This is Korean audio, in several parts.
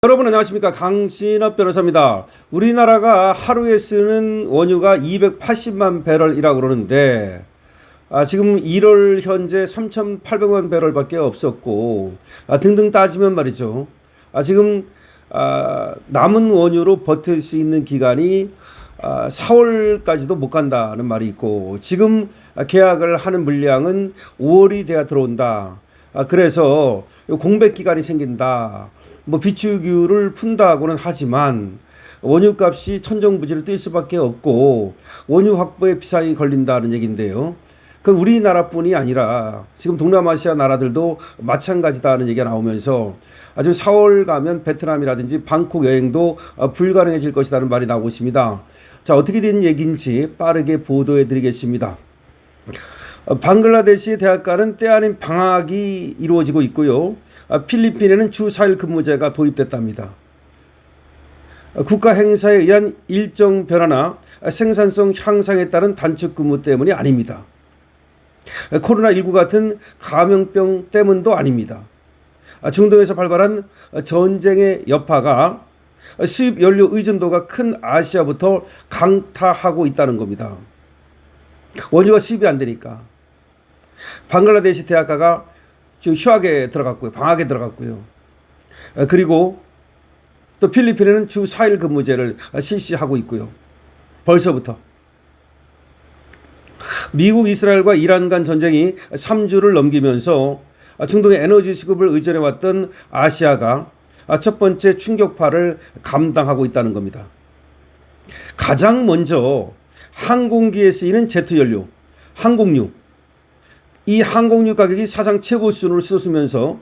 여러분 안녕하십니까, 강신업 변호사입니다. 우리나라가 하루에 쓰는 원유가 280만 배럴이라고 그러는데 지금 1월 현재 3,800만 배럴밖에 없었고 등등 따지면 말이죠. 지금 남은 원유로 버틸 수 있는 기간이 4월까지도 못 간다는 말이 있고, 지금 계약을 하는 물량은 5월이 돼야 들어온다. 그래서 공백 기간이 생긴다. 비축유를 푼다고는 하지만 원유값이 천정부지를 뛸 수밖에 없고 원유 확보에 비상이 걸린다는 얘기인데요. 그건 우리나라뿐이 아니라 지금 동남아시아 나라들도 마찬가지다는 얘기가 나오면서 아주 4월 가면 베트남이라든지 방콕 여행도 불가능해질 것이라는 말이 나오고 있습니다. 자, 어떻게 된 얘기인지 빠르게 보도해 드리겠습니다. 방글라데시 대학가는 때 아닌 방학이 이루어지고 있고요. 필리핀에는 주 4일 근무제가 도입됐답니다. 국가 행사에 의한 일정 변화나 생산성 향상에 따른 단축 근무 때문이 아닙니다. 코로나19 같은 감염병 때문도 아닙니다. 중동에서 발발한 전쟁의 여파가 수입 연료 의존도가 큰 아시아부터 강타하고 있다는 겁니다. 원유가 수입이 안 되니까. 방글라데시 대학가가 지금 휴학에 들어갔고요. 방학에 들어갔고요. 그리고 또 필리핀에는 주 4일 근무제를 실시하고 있고요. 벌써부터. 미국, 이스라엘과 이란 간 전쟁이 3주를 넘기면서 중동의 에너지 수급을 의존해왔던 아시아가 첫 번째 충격파를 감당하고 있다는 겁니다. 가장 먼저 항공기에 쓰이는 제트 연료, 항공유. 이 항공유 가격이 사상 최고 수준으로 치솟으면서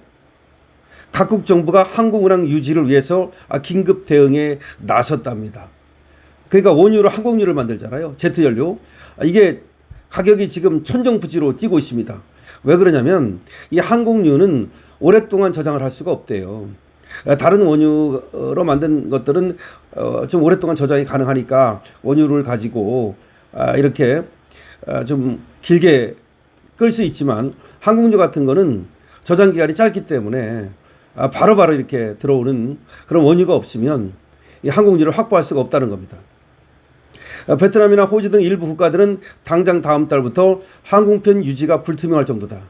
각국 정부가 항공운항 유지를 위해서 긴급 대응에 나섰답니다. 그러니까 원유로 항공유를 만들잖아요. 제트 연료. 이게 가격이 지금 천정부지로 뛰고 있습니다. 왜 그러냐면 이 항공유는 오랫동안 저장을 할 수가 없대요. 다른 원유로 만든 것들은 좀 오랫동안 저장이 가능하니까 원유를 가지고 이렇게 좀 길게 끌 수 있지만 항공유 같은 거는 저장 기간이 짧기 때문에 바로바로 이렇게 들어오는 그런 원유가 없으면 이 항공유를 확보할 수가 없다는 겁니다. 베트남이나 호주 등 일부 국가들은 당장 다음 달부터 항공편 유지가 불투명할 정도다.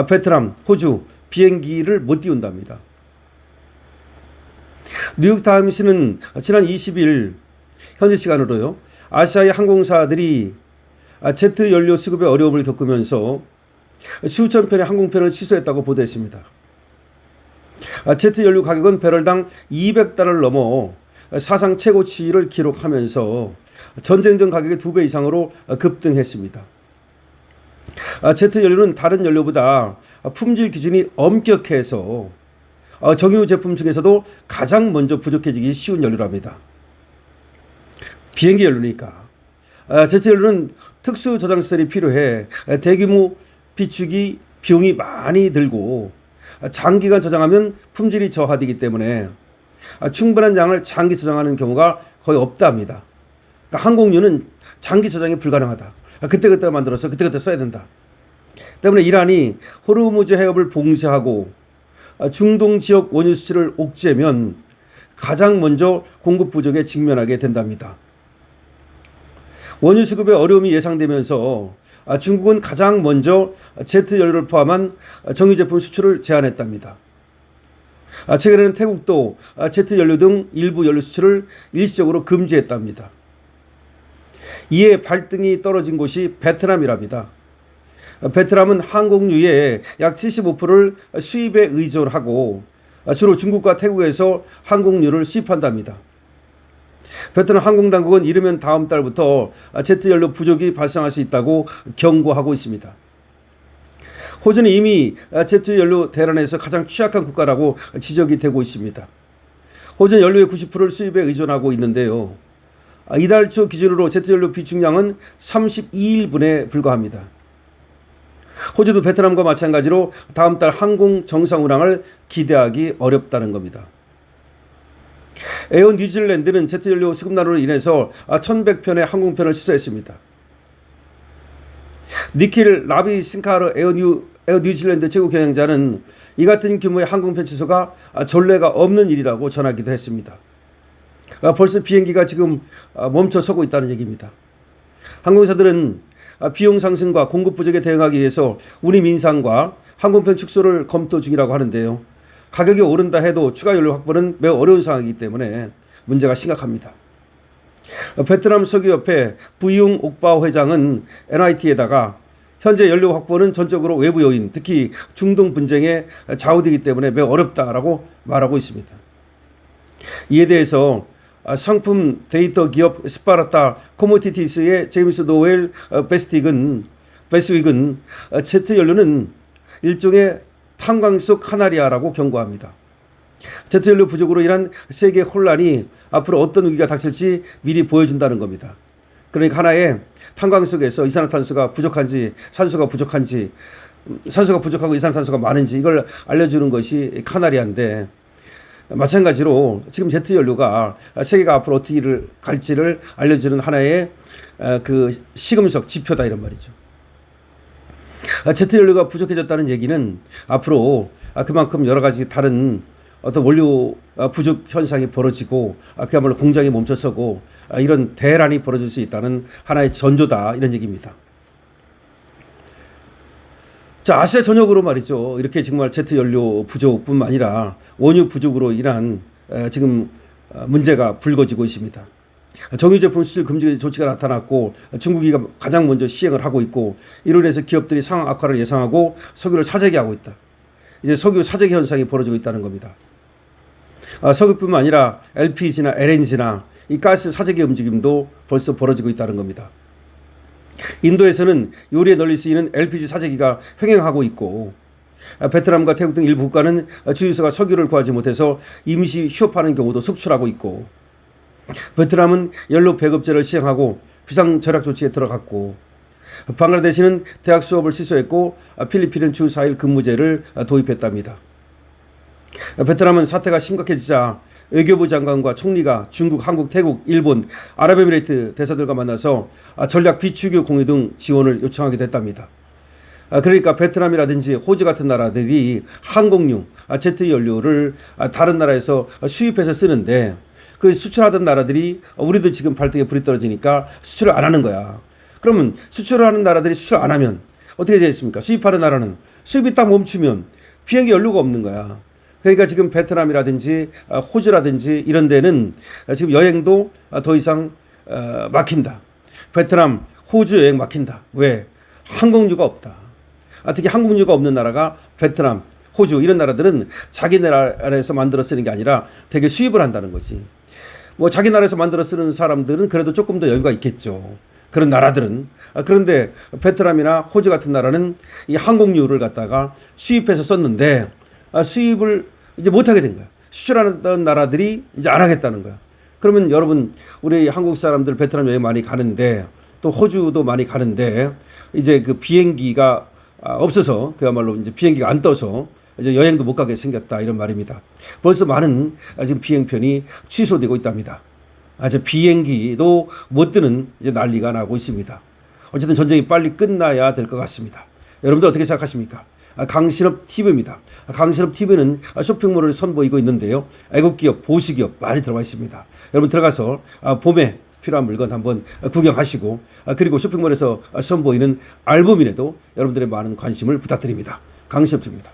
베트남, 호주 비행기를 못 띄운답니다. 뉴욕타임스는 지난 20일 현지 시간으로요, 아시아의 항공사들이 제트 연료 수급에 어려움을 겪으면서 수천 편의 항공편을 취소했다고 보도했습니다. 제트 연료 가격은 배럴당 200달러를 넘어 사상 최고치를 기록하면서 전쟁 전 가격의 2배 이상으로 급등했습니다. 제트 연료는 다른 연료보다 품질 기준이 엄격해서 정유 제품 중에서도 가장 먼저 부족해지기 쉬운 연료랍니다. 비행기 연료니까. 제트 연료는 특수 저장 시설이 필요해 대규모 비축이 비용이 많이 들고 장기간 저장하면 품질이 저하되기 때문에 충분한 양을 장기 저장하는 경우가 거의 없답니다. 그러니까 항공유는 장기 저장이 불가능하다. 그때그때 만들어서 그때그때 써야 된다. 때문에 이란이 호르무즈 해협을 봉쇄하고 중동 지역 원유 수출을 옥죄면 가장 먼저 공급 부족에 직면하게 된답니다. 원유 수급에 어려움이 예상되면서 중국은 가장 먼저 제트 연료를 포함한 정유 제품 수출을 제한했답니다. 최근에는 태국도 제트 연료 등 일부 연료 수출을 일시적으로 금지했답니다. 이에 발등이 떨어진 곳이 베트남이랍니다. 베트남은 항공유의 약 75%를 수입에 의존하고 주로 중국과 태국에서 항공유를 수입한답니다. 베트남 항공당국은 이르면 다음 달부터 제트 연료 부족이 발생할 수 있다고 경고하고 있습니다. 호주는 이미 제트 연료 대란에서 가장 취약한 국가라고 지적이 되고 있습니다. 호주는 연료의 90%를 수입에 의존하고 있는데요. 이달 초 기준으로 제트 연료 비축량은 32일분에 불과합니다. 호주도 베트남과 마찬가지로 다음 달 항공 정상 운항을 기대하기 어렵다는 겁니다. 에어 뉴질랜드는 제트 연료 수급 난로로 인해서 1,100편의 항공편을 취소했습니다. 니킬 라비 싱카르 에어 뉴질랜드 최고 경영자는 이 같은 규모의 항공편 취소가 전례가 없는 일이라고 전하기도 했습니다. 벌써 비행기가 지금 멈춰서고 있다는 얘기입니다. 항공사들은 비용 상승과 공급 부족에 대응하기 위해서 운임 인상과 항공편 축소를 검토 중이라고 하는데요. 가격이 오른다 해도 추가 연료 확보는 매우 어려운 상황이기 때문에 문제가 심각합니다. 베트남 석유협회 부이웅 옥바오 회장은 NYT에다가 현재 연료 확보는 전적으로 외부 요인, 특히 중동 분쟁에 좌우되기 때문에 매우 어렵다라고 말하고 있습니다. 이에 대해서 상품 데이터 기업 스파르타 코모디티스의 제임스 노웰 베스윅은 제트 연료는 일종의 탄광 속 카나리아라고 경고합니다. 제트 연료 부족으로 인한 세계 혼란이 앞으로 어떤 위기가 닥칠지 미리 보여준다는 겁니다. 그러니까 하나의 탄광 속에서 이산화탄소가 부족한지 산소가 부족한지 산소가 부족하고 이산화탄소가 많은지 이걸 알려주는 것이 카나리아인데, 마찬가지로 지금 제트 연료가 세계가 앞으로 어떻게 갈지를 알려주는 하나의 그 시금석 지표다 이런 말이죠. 제트 연료가 부족해졌다는 얘기는 앞으로 그만큼 여러 가지 다른 어떤 원료 부족 현상이 벌어지고 그야말로 공장이 멈춰서고 이런 대란이 벌어질 수 있다는 하나의 전조다 이런 얘기입니다. 자, 아시아 전역으로 말이죠. 이렇게 정말 제트 연료 부족뿐만 아니라 원유 부족으로 인한 지금 문제가 불거지고 있습니다. 정유 제품 수출 금지 조치가 나타났고 중국이 가장 먼저 시행을 하고 있고, 이로 인해서 기업들이 상황 악화를 예상하고 석유를 사재기 하고 있다. 이제 석유 사재기 현상이 벌어지고 있다는 겁니다. 석유뿐만 아니라 LPG나 LNG나 이 가스 사재기 움직임도 벌써 벌어지고 있다는 겁니다. 인도에서는 요리에 널리 쓰이는 LPG 사재기가 횡행하고 있고, 베트남과 태국 등 일부 국가는 주유소가 석유를 구하지 못해서 임시 휴업하는 경우도 속출하고 있고, 베트남은 연료 배급제를 시행하고 비상 절약 조치에 들어갔고, 방글라데시는 대학 수업을 취소했고 필리핀은 주 4일 근무제를 도입했답니다. 베트남은 사태가 심각해지자 외교부 장관과 총리가 중국, 한국, 태국, 일본, 아랍에미레이트 대사들과 만나서 전략 비축유 공유 등 지원을 요청하기도 했답니다. 그러니까 베트남이라든지 호주 같은 나라들이 항공유, 제트 연료를 다른 나라에서 수입해서 쓰는데, 그 수출하던 나라들이 우리도 지금 발등에 불이 떨어지니까 수출을 안 하는 거야. 그러면 수출을 하는 나라들이 수출 안 하면 어떻게 되겠습니까? 수입하는 나라는 수입이 딱 멈추면 비행기 연료가 없는 거야. 그러니까 지금 베트남이라든지 호주라든지 이런 데는 지금 여행도 더 이상 막힌다. 베트남, 호주 여행 막힌다. 왜? 항공유가 없다. 특히 항공유가 없는 나라가 베트남, 호주 이런 나라들은 자기 나라에서 만들어 쓰는 게 아니라 되게 수입을 한다는 거지. 뭐 자기 나라에서 만들어 쓰는 사람들은 그래도 조금 더 여유가 있겠죠. 그런 나라들은. 그런데 베트남이나 호주 같은 나라는 이 항공유를 갖다가 수입해서 썼는데 수입을 이제 못하게 된 거야. 수출하는 나라들이 이제 안 하겠다는 거야. 그러면 여러분, 우리 한국 사람들 베트남 여행 많이 가는데 또 호주도 많이 가는데 이제 그 비행기가 없어서 그야말로 이제 비행기가 안 떠서 이제 여행도 못 가게 생겼다 이런 말입니다. 벌써 많은 지금 비행편이 취소되고 있답니다. 이제 비행기도 못 뜨는 이제 난리가 나고 있습니다. 어쨌든 전쟁이 빨리 끝나야 될 것 같습니다. 여러분들 어떻게 생각하십니까? 강신업 TV입니다. 강신업 TV는 쇼핑몰을 선보이고 있는데요. 애국 기업, 보수 기업 많이 들어가 있습니다. 여러분 들어가서 봄에 필요한 물건 한번 구경하시고, 그리고 쇼핑몰에서 선보이는 알부민에도 여러분들의 많은 관심을 부탁드립니다. 강신업 TV입니다.